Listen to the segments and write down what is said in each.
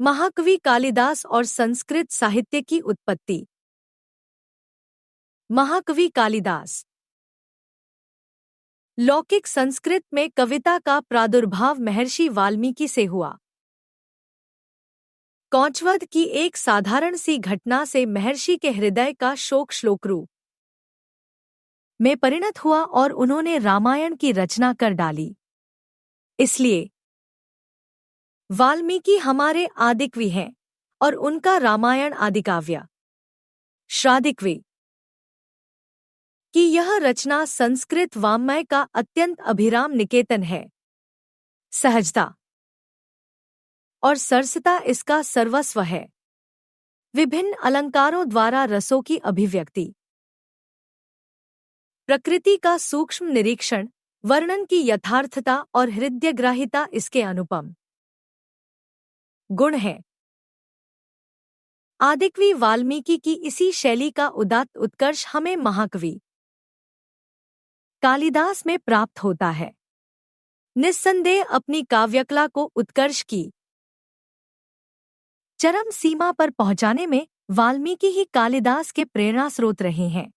महाकवि कालिदास और संस्कृत साहित्य की उत्पत्ति। महाकवि कालिदास। लौकिक संस्कृत में कविता का प्रादुर्भाव महर्षि वाल्मीकि से हुआ। कौचवध की एक साधारण सी घटना से महर्षि के हृदय का शोक श्लोकरूप में परिणत हुआ और उन्होंने रामायण की रचना कर डाली। इसलिए वाल्मीकि हमारे आदिकवि हैं और उनका रामायण आदिकाव्य श्रादिकवि कि यह रचना संस्कृत वाङ्मय का अत्यंत अभिराम निकेतन है। सहजता और सरसता इसका सर्वस्व है। विभिन्न अलंकारों द्वारा रसों की अभिव्यक्ति, प्रकृति का सूक्ष्म निरीक्षण, वर्णन की यथार्थता और हृदयग्राहिता इसके अनुपम गुण है। आदिकवि वाल्मीकि की इसी शैली का उदात्त उत्कर्ष हमें महाकवि कालिदास में प्राप्त होता है। निस्संदेह अपनी काव्यकला को उत्कर्ष की चरम सीमा पर पहुंचाने में वाल्मीकि ही कालिदास के प्रेरणा स्रोत रहे हैं।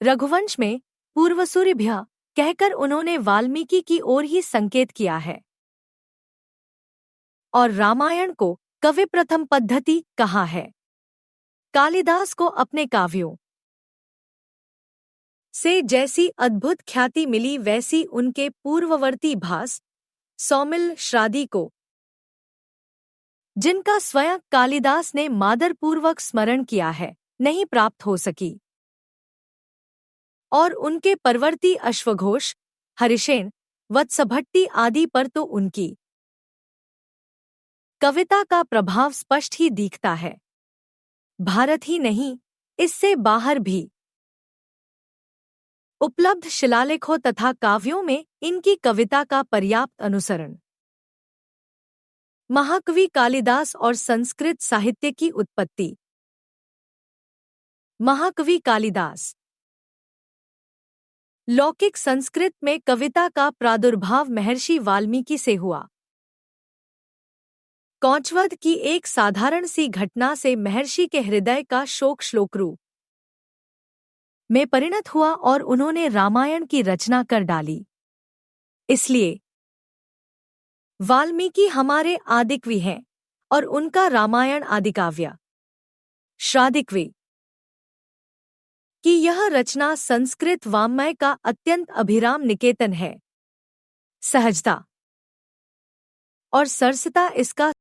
रघुवंश में पूर्वसूरिभ्यः कहकर उन्होंने वाल्मीकि की ओर ही संकेत किया है और रामायण को कवि प्रथम पद्धति कहा है। कालिदास को अपने काव्यों से जैसी अद्भुत ख्याति मिली वैसी उनके पूर्ववर्ती भास सौमिल श्रादि को, जिनका स्वयं कालिदास ने मादरपूर्वक स्मरण किया है, नहीं प्राप्त हो सकी। और उनके परवर्ती अश्वघोष, हरिसेन, वत्सभट्टी आदि पर तो उनकी कविता का प्रभाव स्पष्ट ही दिखता है। भारत ही नहीं, इससे बाहर भी उपलब्ध शिलालेखों तथा काव्यों में इनकी कविता का पर्याप्त अनुसरण। महाकवि कालिदास और संस्कृत साहित्य की उत्पत्ति। महाकवि कालिदास। लौकिक संस्कृत में कविता का प्रादुर्भाव महर्षि वाल्मीकि से हुआ। कौचवध की एक साधारण सी घटना से महर्षि के हृदय का शोक श्लोकरूप में परिणत हुआ और उन्होंने रामायण की रचना कर डाली। इसलिए वाल्मीकि हमारे आदिकवि हैं और उनका रामायण आदिकाव्य श्रादिकवि कि यह रचना संस्कृत वाङ्मय का अत्यंत अभिराम निकेतन है। सहजता और सरसता इसका